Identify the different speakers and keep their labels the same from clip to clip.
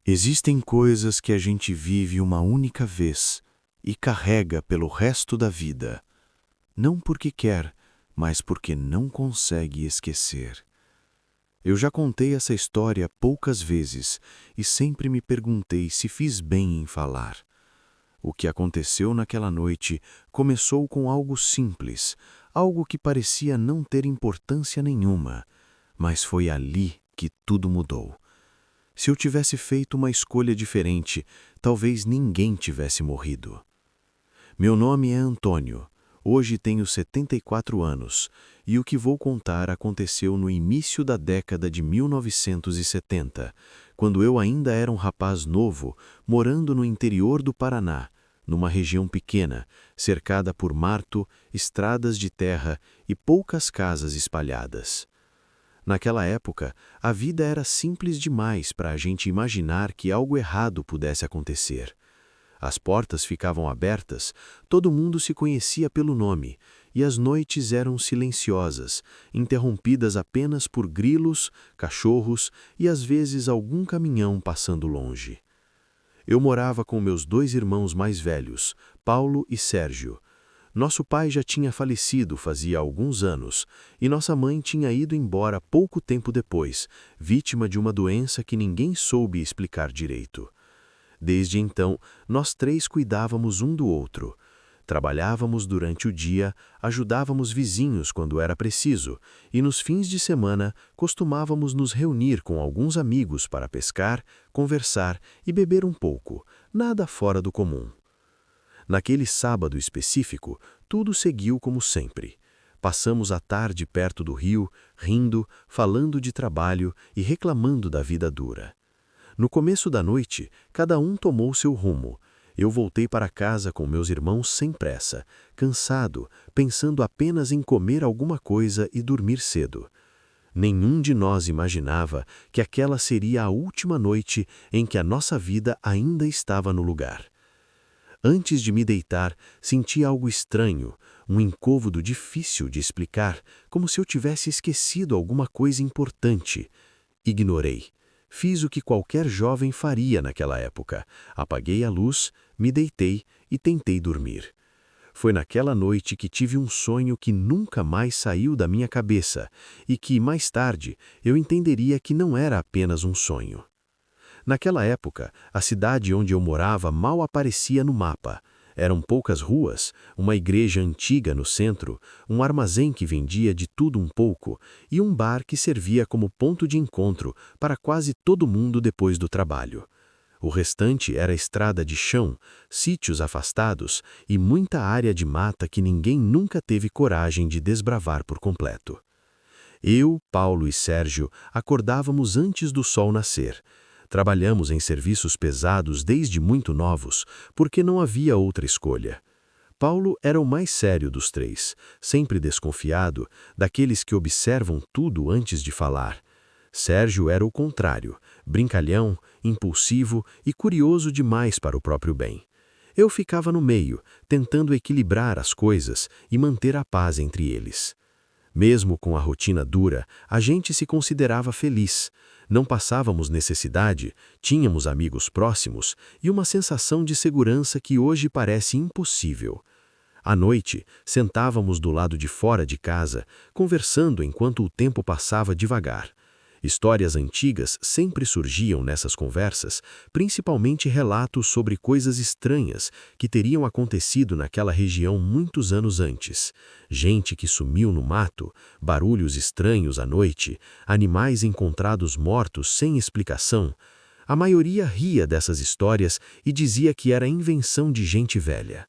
Speaker 1: Existem coisas que a gente vive uma única vez e carrega pelo resto da vida, não porque quer, mas porque não consegue esquecer. Eu já contei essa história poucas vezes e sempre me perguntei se fiz bem em falar. O que aconteceu naquela noite começou com algo simples, algo que parecia não ter importância nenhuma, mas foi ali que tudo mudou. Se eu tivesse feito uma escolha diferente, talvez ninguém tivesse morrido. Meu nome é Antônio. Hoje tenho 74 anos e o que vou contar aconteceu no início da década de 1970, quando eu ainda era um rapaz novo, morando no interior do Paraná, numa região pequena, cercada por mato, estradas de terra e poucas casas espalhadas. Naquela época, a vida era simples demais para a gente imaginar que algo errado pudesse acontecer. As portas ficavam abertas, todo mundo se conhecia pelo nome, e as noites eram silenciosas, interrompidas apenas por grilos, cachorros e às vezes algum caminhão passando longe. Eu morava com meus dois irmãos mais velhos, Paulo e Sérgio. Nosso pai já tinha falecido fazia alguns anos, e nossa mãe tinha ido embora pouco tempo depois, vítima de uma doença que ninguém soube explicar direito. Desde então, nós três cuidávamos um do outro. Trabalhávamos durante o dia, ajudávamos vizinhos quando era preciso, e nos fins de semana costumávamos nos reunir com alguns amigos para pescar, conversar e beber um pouco, nada fora do comum. Naquele sábado específico, tudo seguiu como sempre. Passamos a tarde perto do rio, rindo, falando de trabalho e reclamando da vida dura. No começo da noite, cada um tomou seu rumo. Eu voltei para casa com meus irmãos sem pressa, cansado, pensando apenas em comer alguma coisa e dormir cedo. Nenhum de nós imaginava que aquela seria a última noite em que a nossa vida ainda estava no lugar. Antes de me deitar, senti algo estranho, um incômodo difícil de explicar, como se eu tivesse esquecido alguma coisa importante. Ignorei. Fiz o que qualquer jovem faria naquela época. Apaguei a luz, me deitei e tentei dormir. Foi naquela noite que tive um sonho que nunca mais saiu da minha cabeça e que, mais tarde, eu entenderia que não era apenas um sonho. Naquela época, a cidade onde eu morava mal aparecia no mapa. Eram poucas ruas, uma igreja antiga no centro, um armazém que vendia de tudo um pouco e um bar que servia como ponto de encontro para quase todo mundo depois do trabalho. O restante era estrada de chão, sítios afastados e muita área de mata que ninguém nunca teve coragem de desbravar por completo. Eu, Paulo e Sérgio acordávamos antes do sol nascer. Trabalhamos em serviços pesados desde muito novos, porque não havia outra escolha. Paulo era o mais sério dos três, sempre desconfiado, daqueles que observam tudo antes de falar. Sérgio era o contrário, brincalhão, impulsivo e curioso demais para o próprio bem. Eu ficava no meio, tentando equilibrar as coisas e manter a paz entre eles. Mesmo com a rotina dura, a gente se considerava feliz. Não passávamos necessidade, tínhamos amigos próximos e uma sensação de segurança que hoje parece impossível. À noite, sentávamos do lado de fora de casa, conversando enquanto o tempo passava devagar. Histórias antigas sempre surgiam nessas conversas, principalmente relatos sobre coisas estranhas que teriam acontecido naquela região muitos anos antes. Gente que sumiu no mato, barulhos estranhos à noite, animais encontrados mortos sem explicação. A maioria ria dessas histórias e dizia que era invenção de gente velha.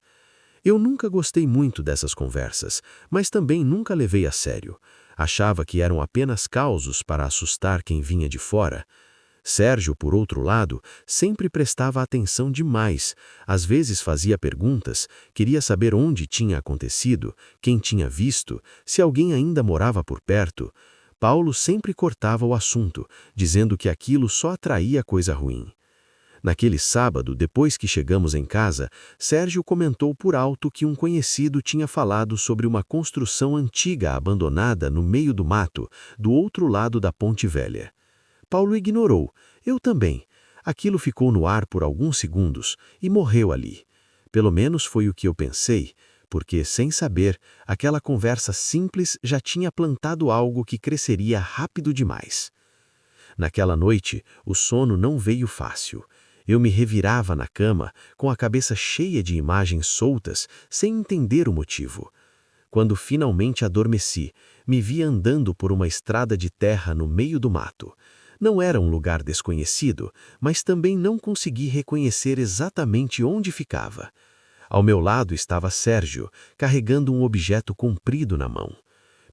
Speaker 1: Eu nunca gostei muito dessas conversas, mas também nunca levei a sério. Achava que eram apenas causos para assustar quem vinha de fora. Sérgio, por outro lado, sempre prestava atenção demais. Às vezes fazia perguntas, queria saber onde tinha acontecido, quem tinha visto, se alguém ainda morava por perto. Paulo sempre cortava o assunto, dizendo que aquilo só atraía coisa ruim. Naquele sábado, depois que chegamos em casa, Sérgio comentou por alto que um conhecido tinha falado sobre uma construção antiga abandonada no meio do mato, do outro lado da Ponte Velha. Paulo ignorou, eu também.
Speaker 2: Aquilo ficou no ar por alguns segundos e morreu ali. Pelo menos foi o que eu pensei, porque, sem saber, aquela conversa simples já tinha plantado algo que cresceria rápido demais. Naquela noite, o sono não veio fácil. Eu me revirava na cama, com a cabeça cheia de imagens soltas, sem entender o motivo. Quando finalmente adormeci, me vi andando por uma estrada de terra no meio do mato. Não era um lugar desconhecido, mas também não consegui reconhecer exatamente onde ficava. Ao meu lado estava Sérgio, carregando um objeto comprido na mão.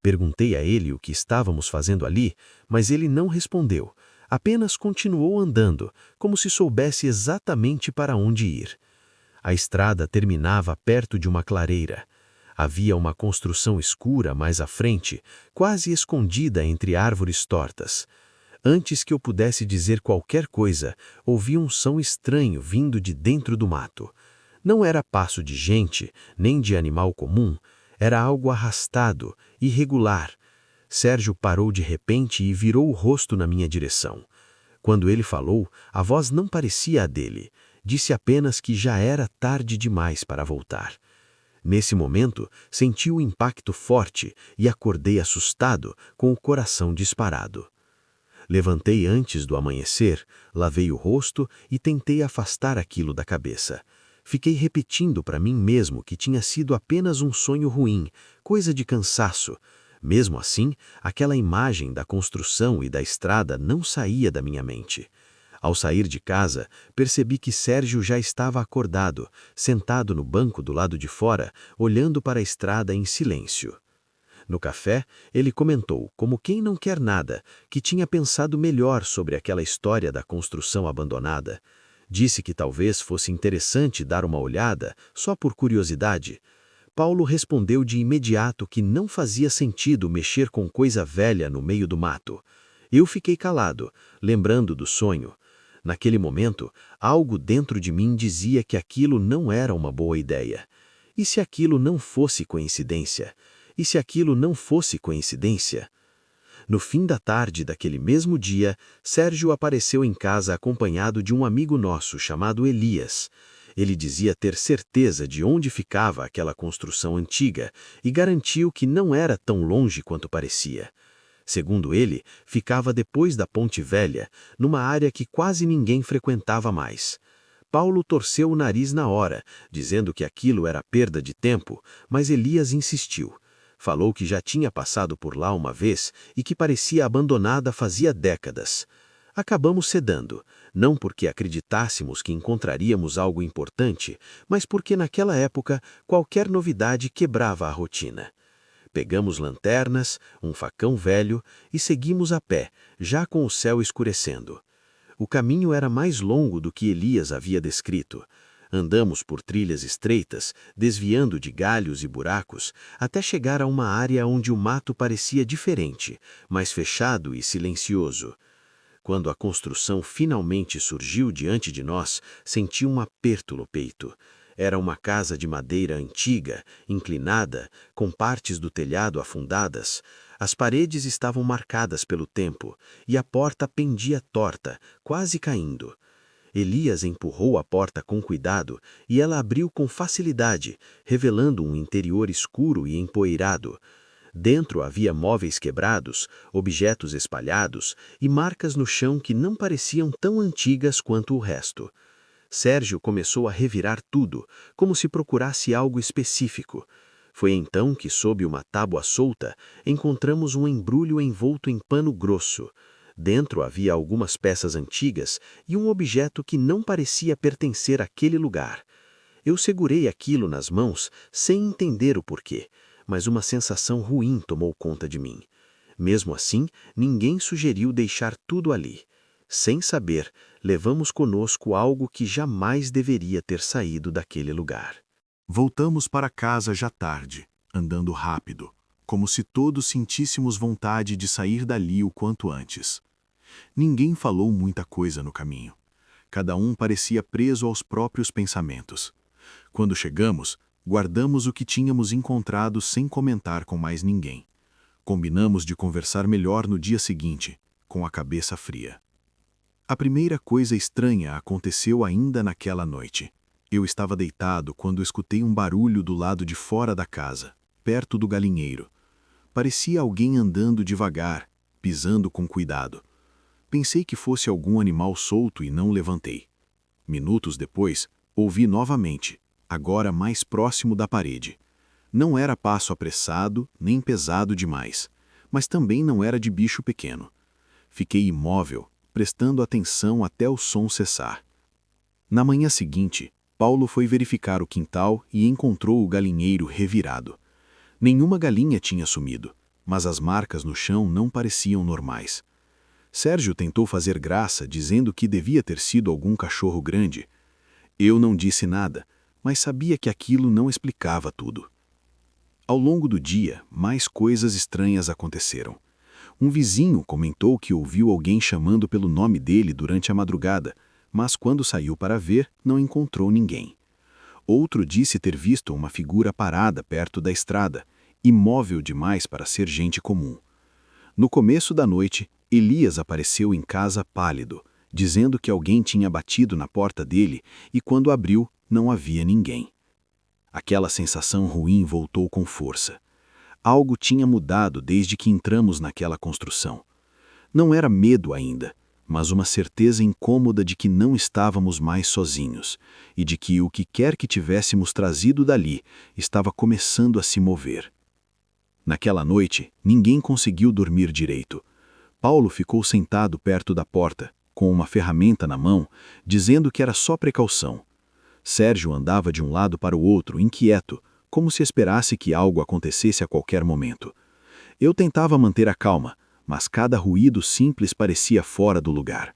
Speaker 2: Perguntei a ele o que estávamos fazendo ali, mas ele não respondeu. Apenas continuou andando, como se soubesse exatamente para onde ir. A estrada terminava perto de uma clareira. Havia uma construção escura mais à frente, quase escondida entre árvores tortas. Antes que eu pudesse dizer qualquer coisa, ouvi um som estranho vindo de dentro do mato. Não era passo de gente, nem de animal comum, era algo arrastado, irregular. Sérgio parou de repente e virou o rosto na minha direção. Quando ele falou, a voz não parecia a dele. Disse apenas que já era tarde demais para voltar. Nesse momento, senti o impacto forte e acordei assustado, com o coração disparado. Levantei antes do amanhecer, lavei o rosto e tentei afastar aquilo da cabeça. Fiquei repetindo para mim mesmo que tinha sido apenas um sonho ruim, coisa de cansaço. Mesmo assim, aquela imagem da construção e da estrada não saía da minha mente. Ao sair de casa, percebi que Sérgio já estava acordado, sentado no banco do lado de fora, olhando para a estrada em silêncio. No café, ele comentou, como quem não quer nada, que tinha pensado melhor sobre aquela história da construção abandonada. Disse que talvez fosse interessante dar uma olhada, só por curiosidade. Paulo respondeu de imediato que não fazia sentido mexer com coisa velha no meio do mato. Eu fiquei calado, lembrando do sonho. Naquele momento, algo dentro de mim dizia que aquilo não era uma boa ideia. E se aquilo não fosse coincidência? E se aquilo não fosse coincidência? No fim da tarde daquele mesmo dia, Sérgio apareceu em casa acompanhado de um amigo nosso chamado Elias. Ele dizia ter certeza de onde ficava aquela construção antiga e garantiu que não era tão longe quanto parecia. Segundo ele, ficava depois da Ponte Velha, numa área que quase ninguém frequentava mais. Paulo torceu o nariz na hora, dizendo que aquilo era perda de tempo, mas Elias insistiu. Falou que já tinha passado por lá uma vez e que parecia abandonada fazia décadas. Acabamos cedendo, não porque acreditássemos que encontraríamos algo importante, mas porque naquela época qualquer novidade quebrava a rotina. Pegamos lanternas, um facão velho e seguimos a pé, já com o céu escurecendo. O caminho era mais longo do que Elias havia descrito. Andamos por trilhas estreitas, desviando de galhos e buracos, até chegar a uma área onde o mato parecia diferente, mais fechado e silencioso. Quando a construção finalmente surgiu diante de nós, senti um aperto no peito. Era uma casa de madeira antiga, inclinada, com partes do telhado afundadas. As paredes estavam marcadas pelo tempo, e a porta pendia torta, quase caindo. Elias empurrou a porta com cuidado e ela abriu com facilidade, revelando um interior escuro e empoeirado. Dentro havia móveis quebrados, objetos espalhados e marcas no chão que não pareciam tão antigas quanto o resto. Sérgio começou a revirar tudo, como se procurasse algo específico. Foi então que, sob uma tábua solta, encontramos um embrulho envolto em pano grosso. Dentro havia algumas peças antigas e um objeto que não parecia pertencer àquele lugar. Eu segurei aquilo nas mãos sem entender o porquê, mas uma sensação ruim tomou conta de mim. Mesmo assim, ninguém sugeriu deixar tudo ali. Sem saber, levamos conosco algo que jamais deveria ter saído daquele lugar.
Speaker 1: Voltamos para casa já tarde, andando rápido, como se todos sentíssemos vontade de sair dali o quanto antes. Ninguém falou muita coisa no caminho. Cada um parecia preso aos próprios pensamentos. Quando chegamos, guardamos o que tínhamos encontrado sem comentar com mais ninguém. Combinamos de conversar melhor no dia seguinte, com a cabeça fria. A primeira coisa estranha aconteceu ainda naquela noite. Eu estava deitado quando escutei um barulho do lado de fora da casa, perto do galinheiro. Parecia alguém andando devagar, pisando com cuidado. Pensei que fosse algum animal solto e não levantei. Minutos depois, ouvi novamente, agora mais próximo da parede. Não era passo apressado, nem pesado demais, mas também não era de bicho pequeno. Fiquei imóvel, prestando atenção até o som cessar. Na manhã seguinte, Paulo foi verificar o quintal e encontrou o galinheiro revirado. Nenhuma galinha tinha sumido, mas as marcas no chão não pareciam normais. Sérgio tentou fazer graça, dizendo que devia ter sido algum cachorro grande. Eu não disse nada, mas sabia que aquilo não explicava tudo. Ao longo do dia, mais coisas estranhas aconteceram. Um vizinho comentou que ouviu alguém chamando pelo nome dele durante a madrugada, mas quando saiu para ver, não encontrou ninguém. Outro disse ter visto uma figura parada perto da estrada, imóvel demais para ser gente comum. No começo da noite, Elias apareceu em casa pálido, dizendo que alguém tinha batido na porta dele e quando abriu, não havia ninguém. Aquela sensação ruim voltou com força. Algo tinha mudado desde que entramos naquela construção. Não era medo ainda, mas uma certeza incômoda de que não estávamos mais sozinhos e de que o que quer que tivéssemos trazido dali estava começando a se mover. Naquela noite, ninguém conseguiu dormir direito. Paulo ficou sentado perto da porta, com uma ferramenta na mão, dizendo que era só precaução. Sérgio andava de um lado para o outro, inquieto, como se esperasse que algo acontecesse a qualquer momento. Eu tentava manter a calma, mas cada ruído simples parecia fora do lugar.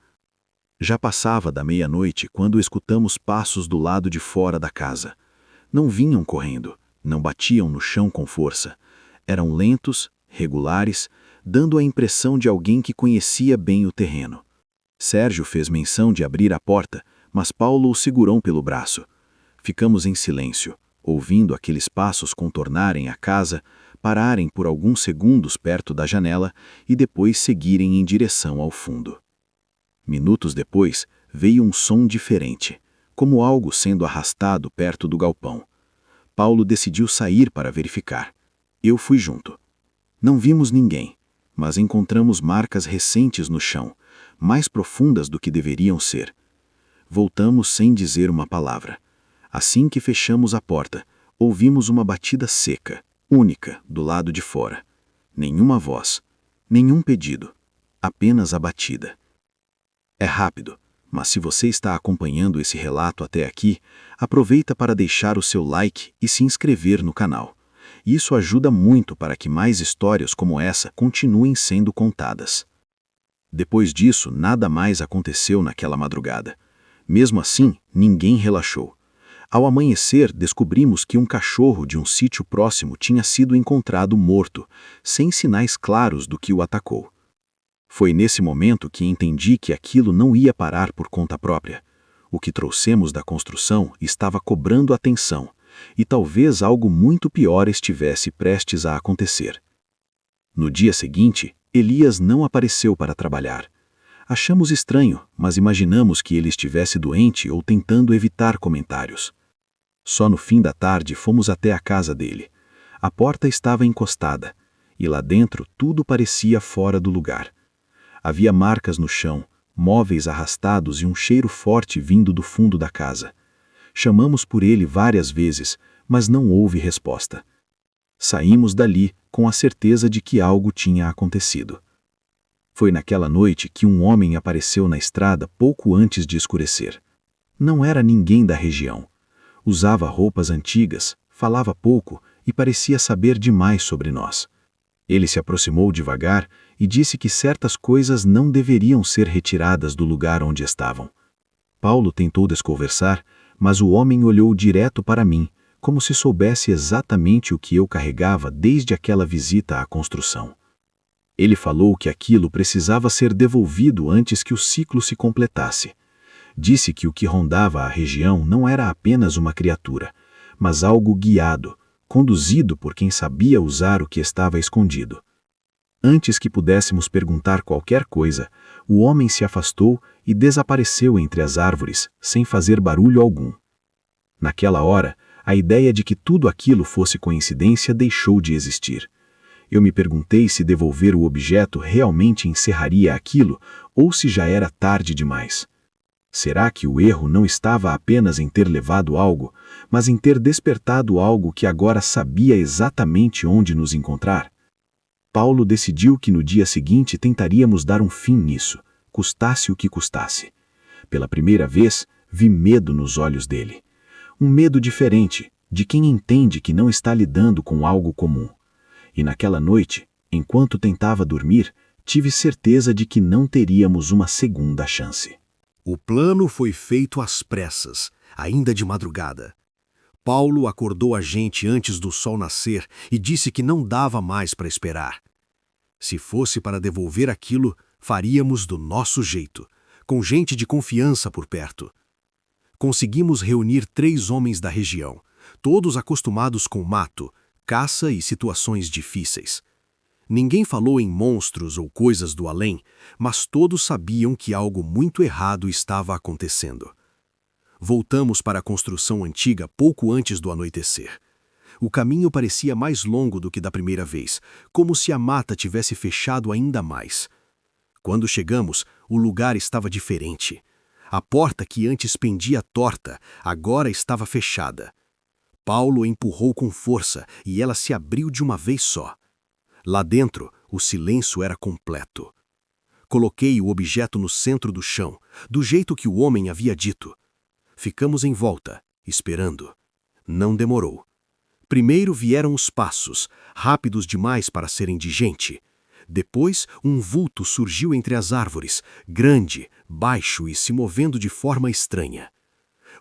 Speaker 1: Já passava da meia-noite quando escutamos passos do lado de fora da casa. Não vinham correndo, não batiam no chão com força. Eram lentos, regulares, dando a impressão de alguém que conhecia bem o terreno. Sérgio fez menção de abrir a porta, mas Paulo o segurou pelo braço. Ficamos em silêncio, ouvindo aqueles passos contornarem a casa, pararem por alguns segundos perto da janela e depois seguirem em direção ao fundo. Minutos depois, veio um som diferente, como algo sendo arrastado perto do galpão. Paulo decidiu sair para verificar. Eu fui junto. Não vimos ninguém, mas encontramos marcas recentes no chão, mais profundas do que deveriam ser. Voltamos sem dizer uma palavra. Assim que fechamos a porta, ouvimos uma batida seca, única, do lado de fora. Nenhuma voz, nenhum pedido, apenas a batida. É rápido, mas se você está acompanhando esse relato até aqui, aproveita para deixar o seu like e se inscrever no canal. Isso ajuda muito para que mais histórias como essa continuem sendo contadas. Depois disso, nada mais aconteceu naquela madrugada. Mesmo assim, ninguém relaxou. Ao amanhecer, descobrimos que um cachorro de um sítio próximo tinha sido encontrado morto, sem sinais claros do que o atacou. Foi nesse momento que entendi que aquilo não ia parar por conta própria. O que trouxemos da construção estava cobrando atenção, e talvez algo muito pior estivesse prestes a acontecer. No dia seguinte, Elias não apareceu para trabalhar. Achamos estranho, mas imaginamos que ele estivesse doente ou tentando evitar comentários. Só no fim da tarde fomos até a casa dele. A porta estava encostada, e lá dentro tudo parecia fora do lugar. Havia marcas no chão, móveis arrastados e um cheiro forte vindo do fundo da casa. Chamamos por ele várias vezes, mas não houve resposta. Saímos dali com a certeza de que algo tinha acontecido. Foi naquela noite que um homem apareceu na estrada pouco antes de escurecer. Não era ninguém da região. Usava roupas antigas, falava pouco e parecia saber demais sobre nós. Ele se aproximou devagar e disse que certas coisas não deveriam ser retiradas do lugar onde estavam. Paulo tentou desconversar, mas o homem olhou direto para mim, como se soubesse exatamente o que eu carregava desde aquela visita à construção. Ele falou que aquilo precisava ser devolvido antes que o ciclo se completasse. Disse que o que rondava a região não era apenas uma criatura, mas algo guiado, conduzido por quem sabia usar o que estava escondido.
Speaker 3: Antes que pudéssemos perguntar qualquer coisa, o homem se afastou e desapareceu entre as árvores, sem fazer barulho algum. Naquela hora, a ideia de que tudo aquilo fosse coincidência deixou de existir. Eu me perguntei se devolver o objeto realmente encerraria aquilo ou se já era tarde demais. Será que o erro não estava apenas em ter levado algo, mas em ter despertado algo que agora sabia exatamente onde nos encontrar? Paulo decidiu que no dia seguinte tentaríamos dar um fim nisso, custasse o que custasse. Pela primeira vez, vi medo nos olhos dele. Um medo diferente, de quem entende que não está lidando com algo comum. E naquela noite, enquanto tentava dormir, tive certeza de que não teríamos uma segunda chance.
Speaker 4: O plano foi feito às pressas, ainda de madrugada. Paulo acordou a gente antes do sol nascer e disse que não dava mais para esperar. Se fosse para devolver aquilo, faríamos do nosso jeito, com gente de confiança por perto. Conseguimos reunir 3 homens da região, todos acostumados com mato, caça e situações difíceis. Ninguém falou em monstros ou coisas do além, mas todos sabiam que algo muito errado estava acontecendo. Voltamos para a construção antiga pouco antes do anoitecer. O caminho parecia mais longo do que da primeira vez, como se a mata tivesse fechado ainda mais. Quando chegamos, o lugar estava diferente. A porta que antes pendia torta, agora estava fechada. Paulo empurrou com força e ela se abriu de uma vez só. Lá dentro, o silêncio era completo. Coloquei o objeto no centro do chão, do jeito que o homem havia dito. Ficamos em volta, esperando. Não demorou. Primeiro vieram os passos, rápidos demais para serem de gente. Depois, um vulto surgiu entre as árvores, grande, baixo e se movendo de forma estranha.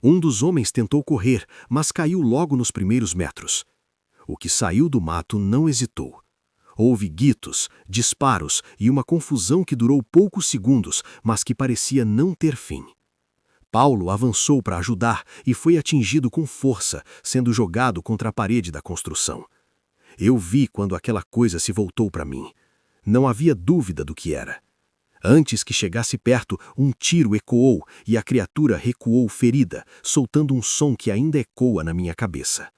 Speaker 4: Um dos homens tentou correr, mas caiu logo nos primeiros metros. O que saiu do mato não hesitou. Houve gritos, disparos e uma confusão que durou poucos segundos, mas que parecia não ter fim. Paulo avançou para ajudar e foi atingido com força, sendo jogado contra a parede da construção. Eu vi quando aquela coisa se voltou para mim. Não havia dúvida do que era. Antes que chegasse perto, um tiro ecoou e a criatura recuou ferida, soltando um som que ainda ecoa na minha cabeça.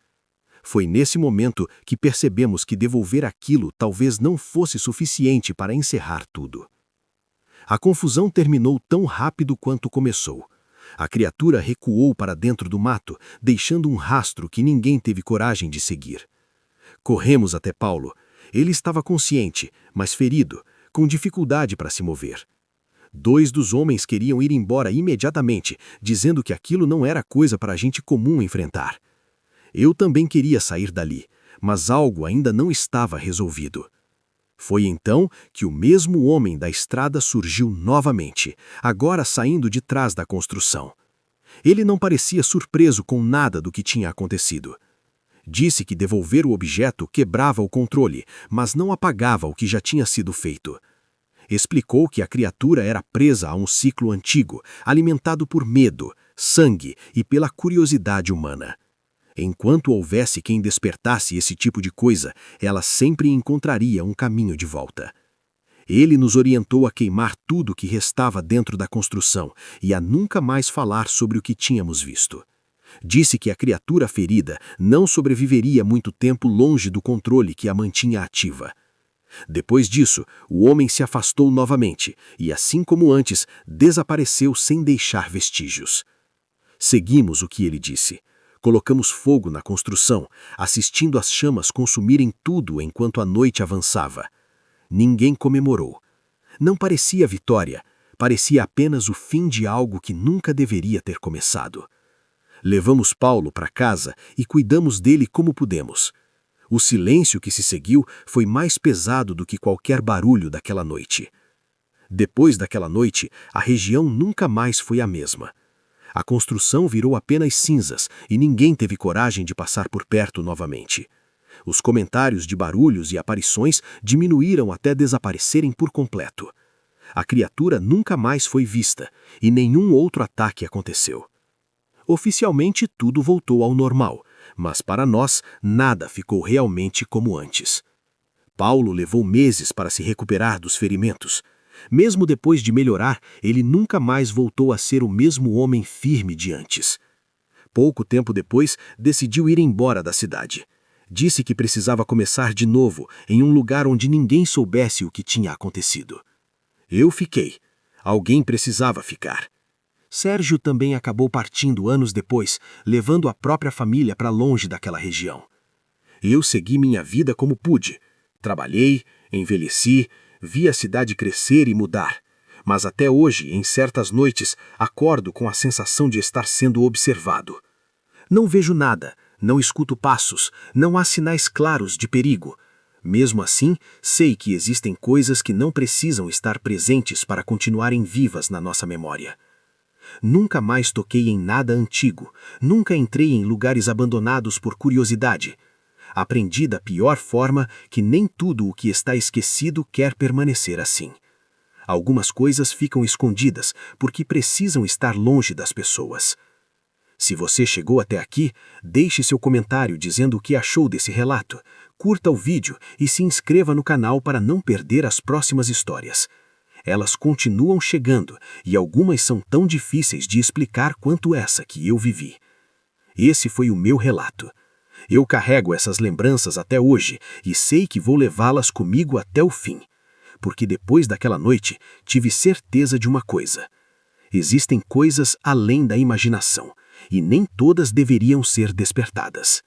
Speaker 4: Foi nesse momento que percebemos que devolver aquilo talvez não fosse suficiente para encerrar tudo. A confusão terminou tão rápido quanto começou. A criatura recuou para dentro do mato, deixando um rastro que ninguém teve coragem de seguir. Corremos até Paulo. Ele estava consciente, mas ferido, com dificuldade para se mover. 2 dos homens queriam ir embora imediatamente, dizendo que aquilo não era coisa para gente comum enfrentar. Eu também queria sair dali, mas algo ainda não estava resolvido. Foi então que o mesmo homem da estrada surgiu novamente, agora saindo de trás da construção. Ele não parecia surpreso com nada do que tinha acontecido. Disse que devolver o objeto quebrava o controle, mas não apagava o que já tinha sido feito. Explicou que a criatura era presa a um ciclo antigo, alimentado por medo, sangue e pela curiosidade humana. Enquanto houvesse quem despertasse esse tipo de coisa, ela sempre encontraria um caminho de volta. Ele nos orientou a queimar tudo que restava dentro da construção e a nunca mais falar sobre o que tínhamos visto. Disse que a criatura ferida não sobreviveria muito tempo longe do controle que a mantinha ativa. Depois disso, o homem se afastou novamente e, assim como antes, desapareceu sem deixar vestígios. Seguimos o que ele disse. Colocamos fogo na construção, assistindo as chamas consumirem tudo enquanto a noite avançava. Ninguém comemorou. Não parecia vitória, parecia apenas o fim de algo que nunca deveria ter começado. Levamos Paulo para casa e cuidamos dele como pudemos. O silêncio que se seguiu foi mais pesado do que qualquer barulho daquela noite. Depois daquela noite, a região nunca mais foi a mesma. A construção virou apenas cinzas e ninguém teve coragem de passar por perto novamente. Os comentários de barulhos e aparições diminuíram até desaparecerem por completo. A criatura nunca mais foi vista e nenhum outro ataque aconteceu. Oficialmente tudo voltou ao normal, mas para nós nada ficou realmente como antes. Paulo levou meses para se recuperar dos ferimentos. Mesmo depois de melhorar, ele nunca mais voltou a ser o mesmo homem firme de antes. Pouco tempo depois, decidiu ir embora da cidade. Disse que precisava começar de novo, em um lugar onde ninguém soubesse o que tinha acontecido. Eu fiquei. Alguém precisava ficar. Sérgio também acabou partindo anos depois, levando a própria família para longe daquela região. Eu segui minha vida como pude. Trabalhei, envelheci, vi a cidade crescer e mudar. Mas até hoje, em certas noites, acordo com a sensação de estar sendo observado. Não vejo nada, não escuto passos, não há sinais claros de perigo. Mesmo assim, sei que existem coisas que não precisam estar presentes para continuarem vivas na nossa memória. Nunca mais toquei em nada antigo, nunca entrei em lugares abandonados por curiosidade. Aprendi da pior forma que nem tudo o que está esquecido quer permanecer assim. Algumas coisas ficam escondidas porque precisam estar longe das pessoas. Se você chegou até aqui, deixe seu comentário dizendo o que achou desse relato, curta o vídeo e se inscreva no canal para não perder as próximas histórias. Elas continuam chegando e algumas são tão difíceis de explicar quanto essa que eu vivi. Esse foi o meu relato. Eu carrego essas lembranças até hoje e sei que vou levá-las comigo até o fim. Porque depois daquela noite, tive certeza de uma coisa. Existem coisas além da imaginação, e nem todas deveriam ser despertadas.